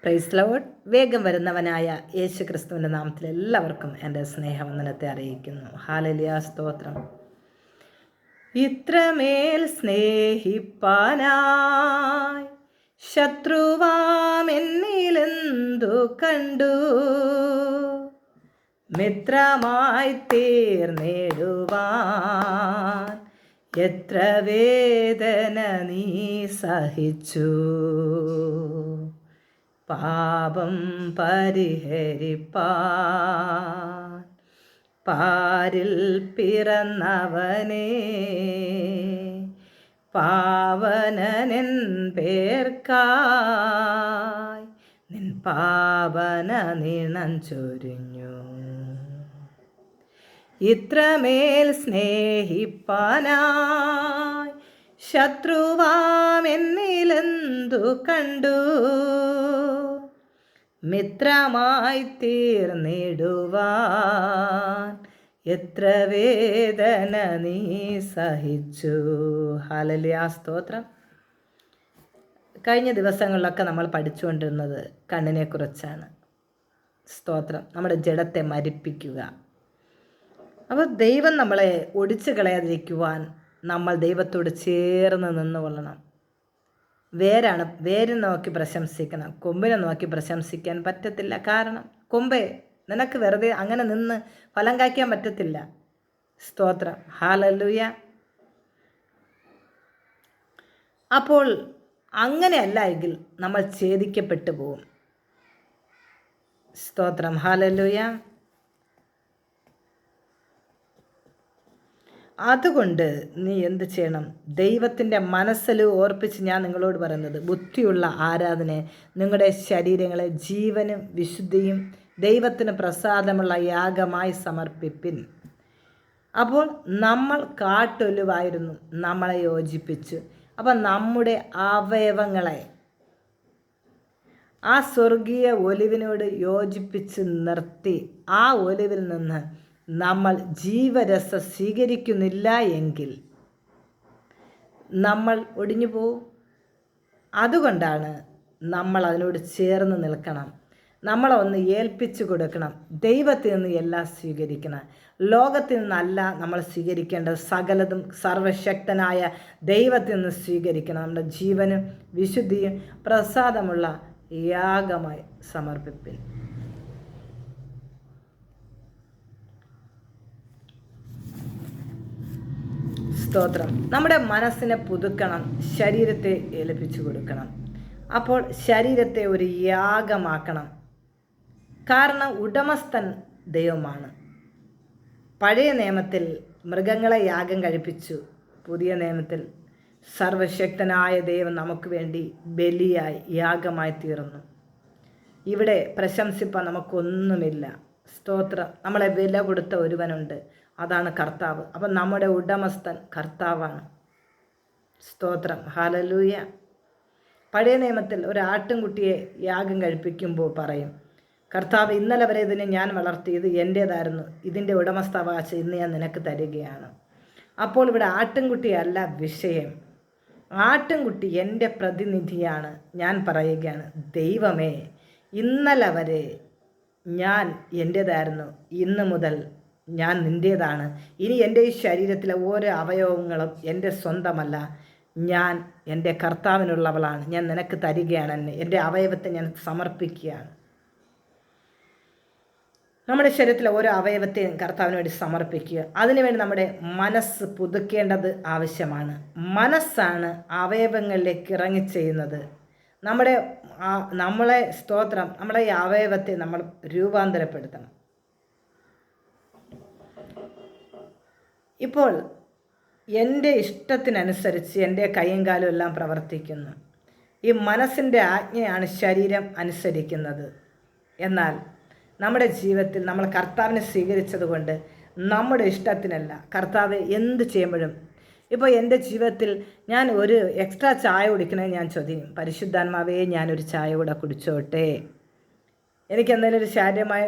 Praise Lord. വേഗം വരുന്നവനായ യേശു ക്രിസ്തുവിൻ്റെ നാമത്തിൽ എല്ലാവർക്കും എൻ്റെ സ്നേഹവന്ദനത്തെ അറിയിക്കുന്നു. ഹല്ലേലൂയ, സ്തോത്രം. ഇത്രമേൽ സ്നേഹിപ്പാനായി ശത്രുവാം എന്നിലെന്തു കണ്ടു, മിത്രമായി തീർന്നിടുവാൻ എത്ര വേദന നീ സഹിച്ചു. പാപം പരിഹരിപ്പാൻ പാരിൽ പിറന്നവനേ, പാവനനെൻ പേർക്കായി നിൻ പാവന നിണം ചൊരിഞ്ഞു. ഇത്രമേൽ സ്നേഹിപ്പാനായി ശത്രുവാം എന്നിലെന്തു കണ്ടു, മിത്രമായി തീർന്നിടുവാൻ എത്ര വേദന നീ സഹിച്ചു. ഹല്ലേലൂയ, സ്തോത്രം. കഴിഞ്ഞ ദിവസങ്ങളിലൊക്കെ നമ്മൾ പഠിച്ചുകൊണ്ടിരുന്നത് കണ്ണിനെക്കുറിച്ചാണ്. സ്തോത്രം. നമ്മുടെ ജഡത്തെ മരിപ്പിക്കുക. അപ്പോൾ ദൈവം നമ്മളെ ഒടിച്ചു കളയാതിരിക്കുവാൻ നമ്മൾ ദൈവത്തോട് ചേർന്ന് നിന്നുകൊള്ളണം. വേരിനെ നോക്കി പ്രശംസിക്കണം, കൊമ്പിനെ നോക്കി പ്രശംസിക്കാൻ പറ്റത്തില്ല. കാരണം കൊമ്പേ, നിനക്ക് വെറുതെ അങ്ങനെ നിന്ന് ഫലം കായ്ക്കാൻ പറ്റത്തില്ല. സ്തോത്രം. ഹല്ലേലൂയ. അപ്പോൾ അങ്ങനെയല്ല എങ്കിൽ നമ്മൾ ഛേദിക്കപ്പെട്ടു പോവും. സ്തോത്രം. ഹല്ലേലൂയ. അതുകൊണ്ട് നീ എന്ത് ചെയ്യണം? ദൈവത്തിൻ്റെ മനസ്സിൽ ഓർപ്പിച്ച് ഞാൻ നിങ്ങളോട് പറയുന്നത്, ബുദ്ധിയുള്ള ആരാധന നിങ്ങളുടെ ശരീരങ്ങളെ ജീവനും വിശുദ്ധിയും ദൈവത്തിന് പ്രസാദമുള്ള യാഗമായി സമർപ്പിപ്പിൻ. അപ്പോൾ നമ്മൾ കാട്ടൊലുവായിരുന്നു, നമ്മളെ യോജിപ്പിച്ചു. അപ്പം നമ്മുടെ അവയവങ്ങളെ ആ സ്വർഗീയ ഒലിവിനോട് യോജിപ്പിച്ച് നിർത്തി ആ ഒലിവിൽ നിന്ന് നമ്മൾ ജീവരസം സ്വീകരിക്കുന്നില്ല എങ്കിൽ നമ്മൾ ഒടിഞ്ഞു പോവും. അതുകൊണ്ടാണ് നമ്മൾ അതിനോട് ചേർന്ന് നിൽക്കണം. നമ്മളൊന്ന് ഏൽപ്പിച്ചു കൊടുക്കണം. ദൈവത്തിൽ നിന്ന് എല്ലാം സ്വീകരിക്കണം. ലോകത്തിൽ നിന്നല്ല നമ്മൾ സ്വീകരിക്കേണ്ടത്. സകലതും സർവശക്തനായ ദൈവത്തിൽ നിന്ന് സ്വീകരിക്കണം. നമ്മുടെ ജീവനും വിശുദ്ധിയും പ്രസാദമുള്ള യാഗമായി സമർപ്പിപ്പിൻ. സ്തോത്രം. നമ്മുടെ മനസ്സിനെ പുതുക്കണം, ശരീരത്തെ ഏൽപ്പിച്ചു കൊടുക്കണം. അപ്പോൾ ശരീരത്തെ ഒരു യാഗമാക്കണം. കാരണം ഉടമസ്ഥൻ ദൈവമാണ്. പഴയ നിയമത്തിൽ മൃഗങ്ങളെ യാഗം കഴിപ്പിച്ചു. പുതിയ നിയമത്തിൽ സർവശക്തനായ ദൈവം നമുക്ക് വേണ്ടി ബലിയായി യാഗമായി തീർന്നു. ഇവിടെ പ്രശംസിപ്പാൻ നമുക്കൊന്നുമില്ല. സ്തോത്രം. നമ്മളെ വില കൊടുത്ത ഒരുവനുണ്ട്, അതാണ് കർത്താവ്. അപ്പം നമ്മുടെ ഉടമസ്ഥൻ കർത്താവാണ്. സ്തോത്രം. ഹല്ലേലൂയ. പഴയ നിയമത്തിൽ ഒരു ആട്ടിൻകുട്ടിയെ യാഗം കഴിപ്പിക്കുമ്പോൾ പറയും, കർത്താവ്, ഇന്നലെ വരെ ഇതിനെ ഞാൻ വളർത്തി, ഇത് എൻ്റേതായിരുന്നു, ഇതിൻ്റെ ഉടമസ്ഥാവകാശം ഇന്ന് ഞാൻ നിനക്ക് തരികയാണ്. അപ്പോൾ ഇവിടെ ആട്ടിൻകുട്ടിയല്ല വിഷയം. ആട്ടിൻകുട്ടി എൻ്റെ പ്രതിനിധിയാണ്. ഞാൻ പറയുകയാണ്, ദൈവമേ, ഇന്നലെ വരെ ഞാൻ എൻ്റേതായിരുന്നു, ഇന്ന് മുതൽ ഞാൻ നിൻ്റേതാണ്. ഇനി എൻ്റെ ഈ ശരീരത്തിലെ ഓരോ അവയവങ്ങളും എൻ്റെ സ്വന്തമല്ല, ഞാൻ എൻ്റെ കർത്താവിനുള്ളവളാണ്. ഞാൻ നിനക്ക് തരികയാണ്. എൻ്റെ അവയവത്തെ ഞാൻ സമർപ്പിക്കുകയാണ്. നമ്മുടെ ശരീരത്തിലെ ഓരോ അവയവത്തെയും കർത്താവിന് വേണ്ടി സമർപ്പിക്കുക. അതിനുവേണ്ടി നമ്മുടെ മനസ്സ് പുതുക്കേണ്ടത് ആവശ്യമാണ്. മനസ്സാണ് അവയവങ്ങളിലേക്ക് ഇറങ്ങിച്ചെയ്യുന്നത്. നമ്മളെ സ്തോത്രം, നമ്മുടെ ഈ അവയവത്തെ നമ്മൾ രൂപാന്തരപ്പെടുത്തണം. ഇപ്പോൾ എൻ്റെ ഇഷ്ടത്തിനനുസരിച്ച് എൻ്റെ കൈയും കാലും എല്ലാം പ്രവർത്തിക്കുന്നു. ഈ മനസ്സിൻ്റെ ആജ്ഞയാണ് ശരീരം അനുസരിക്കുന്നത്. എന്നാൽ നമ്മുടെ ജീവിതത്തിൽ നമ്മൾ കർത്താവിനെ സ്വീകരിച്ചത് കൊണ്ട് നമ്മുടെ ഇഷ്ടത്തിനല്ല, കർത്താവ് എന്ത് ചെയ്യുമ്പോഴും. ഇപ്പോൾ എൻ്റെ ജീവിതത്തിൽ ഞാൻ ഒരു എക്സ്ട്രാ ചായ കുടിക്കണമെന്ന് ഞാൻ ചോദിക്കും, പരിശുദ്ധാത്മാവേ, ഞാനൊരു ചായ കൂടെ കുടിച്ചോട്ടെ. എനിക്ക് എന്തെങ്കിലും ഒരു ശാരീരികമായ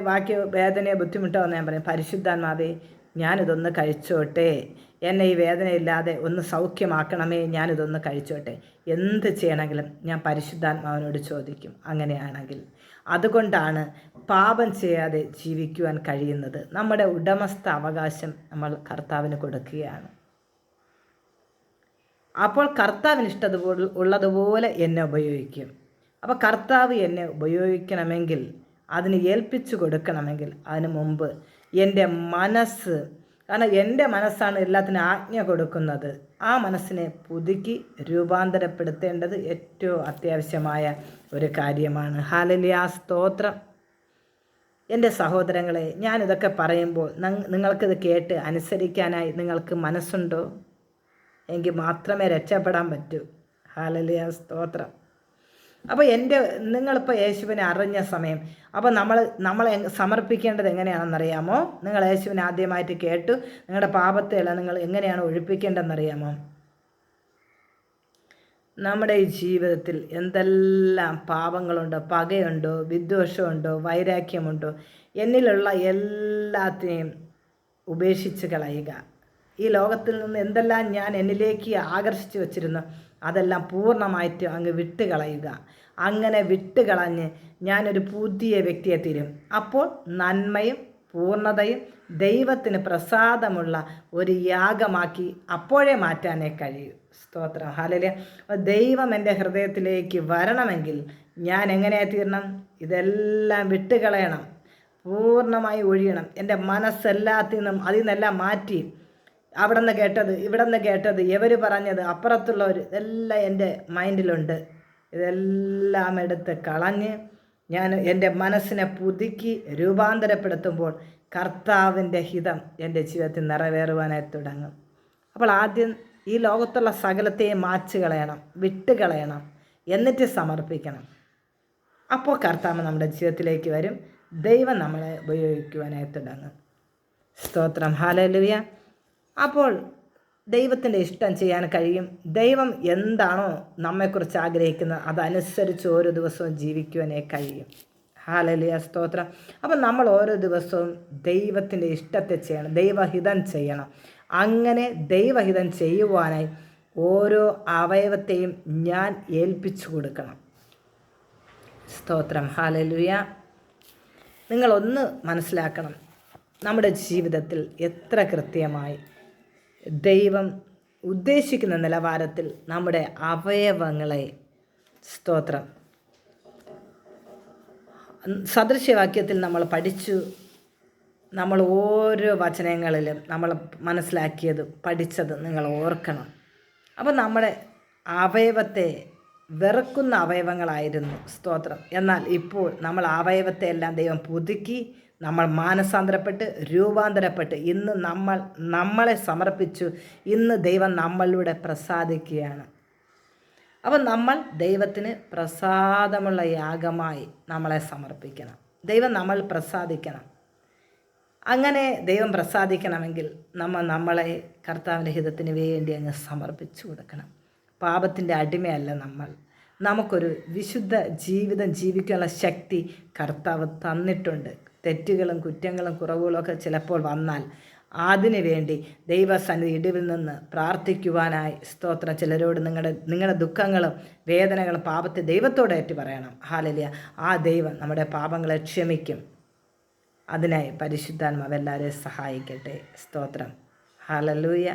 വേദനയോ ബുദ്ധിമുട്ടോ എന്ന് ഞാൻ പറയും, പരിശുദ്ധാത്മാവേ, ഞാനിതൊന്ന് കഴിച്ചോട്ടെ. എന്നെ ഈ വേദനയില്ലാതെ ഒന്ന് സൗഖ്യമാക്കണമേ, ഞാനിതൊന്ന് കഴിച്ചോട്ടെ. എന്ത് ചെയ്യണമെങ്കിലും ഞാൻ പരിശുദ്ധാത്മാവിനോട് ചോദിക്കും. അങ്ങനെയാണെങ്കിൽ അതുകൊണ്ടാണ് പാപം ചെയ്യാതെ ജീവിക്കുവാൻ കഴിയുന്നത്. നമ്മുടെ ഉടമസ്ഥ അവകാശം നമ്മൾ കർത്താവിന് കൊടുക്കുകയാണ്. അപ്പോൾ കർത്താവിന് ഇഷ്ടതുപോലെ ഉള്ളതുപോലെ എന്നെ ഉപയോഗിക്കും. അപ്പോൾ കർത്താവ് എന്നെ ഉപയോഗിക്കണമെങ്കിൽ, അതിന് ഏൽപ്പിച്ചു കൊടുക്കണമെങ്കിൽ, അതിനു മുമ്പ് എൻ്റെ മനസ്സ്, കാരണം എൻ്റെ മനസ്സാണ് എല്ലാത്തിനും ആജ്ഞ കൊടുക്കുന്നത്, ആ മനസ്സിനെ പുതുക്കി രൂപാന്തരപ്പെടുത്തേണ്ടത് ഏറ്റവും അത്യാവശ്യമായ ഒരു കാര്യമാണ്. ഹല്ലേലൂയ, സ്തോത്രം. എൻ്റെ സഹോദരങ്ങളെ, ഞാനിതൊക്കെ പറയുമ്പോൾ നിങ്ങൾക്കിത് കേട്ട് അനുസരിക്കാനായി നിങ്ങൾക്ക് മനസ്സുണ്ടോ? എങ്കിൽ മാത്രമേ രക്ഷപ്പെടാൻ പറ്റൂ. ഹല്ലേലൂയ, സ്തോത്രം. അപ്പോൾ നിങ്ങളിപ്പോൾ യേശുവിനെ അറിഞ്ഞ സമയം, അപ്പോൾ നമ്മളെ സമർപ്പിക്കേണ്ടത് എങ്ങനെയാണെന്നറിയാമോ? നിങ്ങൾ യേശുവിനെ ആദ്യമായിട്ട് കേട്ടു, നിങ്ങളുടെ പാപത്തെയല്ല നിങ്ങൾ എങ്ങനെയാണ് ഒഴിപ്പിക്കേണ്ടതെന്നറിയാമോ? നമ്മുടെ ഈ ജീവിതത്തിൽ എന്തെല്ലാം പാപങ്ങളുണ്ടോ, പകയുണ്ടോ, വിദ്വേഷമുണ്ടോ, വൈരാഗ്യമുണ്ടോ, എന്നിലുള്ള എല്ലാത്തിനെയും ഉപേക്ഷിച്ച് കളയുക. ഈ ലോകത്തിൽ നിന്ന് എന്തെല്ലാം ഞാൻ എന്നിലേക്ക് ആകർഷിച്ചു വച്ചിരുന്നു, അതെല്ലാം പൂർണ്ണമായിട്ട് അങ്ങ് വിട്ടുകളയുക. അങ്ങനെ വിട്ടുകളഞ്ഞ് ഞാനൊരു പുതിയ വ്യക്തിയെ തീരും. അപ്പോൾ നന്മയും പൂർണ്ണതയും ദൈവത്തിന് പ്രസാദമുള്ള ഒരു യാഗമാക്കി അപ്പോഴേ മാറ്റാനേ കഴിയൂ. സ്തോത്രം, ഹല്ലേലൂയ. ദൈവം എൻ്റെ ഹൃദയത്തിലേക്ക് വരണമെങ്കിൽ ഞാൻ എങ്ങനെയായി തീരണം? ഇതെല്ലാം വിട്ടുകളയണം, പൂർണ്ണമായി ഒഴിയണം. എൻ്റെ മനസ്സെല്ലാത്തിൽ നിന്നും അതിൽ നിന്നെല്ലാം മാറ്റി, അവിടെ നിന്ന് കേട്ടത്, ഇവിടെ നിന്ന് കേട്ടത്, എവർ പറഞ്ഞത്, അപ്പുറത്തുള്ളവർ, ഇതെല്ലാം എൻ്റെ മൈൻഡിലുണ്ട്. ഇതെല്ലാം എടുത്ത് കളഞ്ഞ് ഞാൻ എൻ്റെ മനസ്സിനെ പുതുക്കി രൂപാന്തരപ്പെടുത്തുമ്പോൾ കർത്താവിൻ്റെ ഹിതം എൻ്റെ ജീവിതത്തിൽ നിറവേറുവാനായി തുടങ്ങും. അപ്പോൾ ആദ്യം ഈ ലോകത്തുള്ള സകലത്തെയും മാച്ച് കളയണം, വിട്ടുകളയണം, എന്നിട്ട് സമർപ്പിക്കണം. അപ്പോൾ കർത്താവ് നമ്മുടെ ജീവിതത്തിലേക്ക് വരും, ദൈവം നമ്മളെ ഉപയോഗിക്കുവാനായി തുടങ്ങും. സ്തോത്രം, ഹല്ലേലൂയ. അപ്പോൾ ദൈവത്തിൻ്റെ ഇഷ്ടം ചെയ്യാൻ കഴിയും. ദൈവം എന്താണോ നമ്മെക്കുറിച്ച് ആഗ്രഹിക്കുന്നത് അതനുസരിച്ച് ഓരോ ദിവസവും ജീവിക്കുവാനേ കഴിയും. ഹല്ലേലൂയ, സ്തോത്രം. അപ്പം നമ്മൾ ഓരോ ദിവസവും ദൈവത്തിൻ്റെ ഇഷ്ടത്തെ ചെയ്യണം, ദൈവഹിതം ചെയ്യണം. അങ്ങനെ ദൈവഹിതം ചെയ്യുവാനായി ഓരോ അവയവത്തെയും ഞാൻ ഏൽപ്പിച്ചു കൊടുക്കണം. സ്തോത്രം, ഹല്ലേലൂയ. നിങ്ങളൊന്ന് മനസ്സിലാക്കണം, നമ്മുടെ ജീവിതത്തിൽ എത്ര കൃത്യമായി ദൈവം ഉദ്ദേശിക്കുന്ന നിലവാരത്തിൽ നമ്മുടെ അവയവങ്ങളെ, സ്തോത്രം, സദൃശ്യവാക്യത്തിൽ നമ്മൾ പഠിച്ചു. നമ്മൾ ഓരോ വചനങ്ങളിലും നമ്മൾ മനസ്സിലാക്കിയത്, പഠിച്ചത് നിങ്ങൾ ഓർക്കണം. അപ്പോൾ നമ്മുടെ അവയവത്തെ വെറുക്കുന്ന അവയവങ്ങളായിരുന്നു, സ്തോത്രം. എന്നാൽ ഇപ്പോൾ നമ്മൾ അവയവത്തെ എല്ലാം ദൈവം പുതുക്കി, നമ്മൾ മാനസാന്തരപ്പെട്ട് രൂപാന്തരപ്പെട്ട് ഇന്ന് നമ്മളെ സമർപ്പിച്ചു. ഇന്ന് ദൈവം നമ്മളിലൂടെ പ്രസാദിക്കുകയാണ്. അപ്പം നമ്മൾ ദൈവത്തിന് പ്രസാദമുള്ള യാഗമായി നമ്മളെ സമർപ്പിക്കണം. ദൈവം നമ്മൾ പ്രസാദിക്കണം. അങ്ങനെ ദൈവം പ്രസാദിക്കണമെങ്കിൽ നമ്മളെ കർത്താവിൻ്റെ ഹിതത്തിന് വേണ്ടി അങ്ങ് സമർപ്പിച്ചു കൊടുക്കണം. പാപത്തിൻ്റെ അടിമയല്ല നമ്മൾ. നമുക്കൊരു വിശുദ്ധ ജീവിതം ജീവിക്കാനുള്ള ശക്തി കർത്താവ് തന്നിട്ടുണ്ട്. തെറ്റുകളും കുറ്റങ്ങളും കുറവുകളൊക്കെ ചിലപ്പോൾ വന്നാൽ അതിനു വേണ്ടി ദൈവസന്നിധി ഇടിവിൽ നിന്ന് പ്രാർത്ഥിക്കുവാനായി, സ്തോത്രം, ചിലരോട് നിങ്ങളുടെ ദുഃഖങ്ങളും വേദനകളും പാപത്തെ ദൈവത്തോട് ഏറ്റു പറയണം. ഹല്ലേലൂയ. ആ ദൈവം നമ്മുടെ പാപങ്ങളെ ക്ഷമിക്കും. അതിനായി പരിശുദ്ധാത്മാവ് എല്ലാവരെയും സഹായിക്കട്ടെ. സ്തോത്രം, ഹല്ലേലൂയ.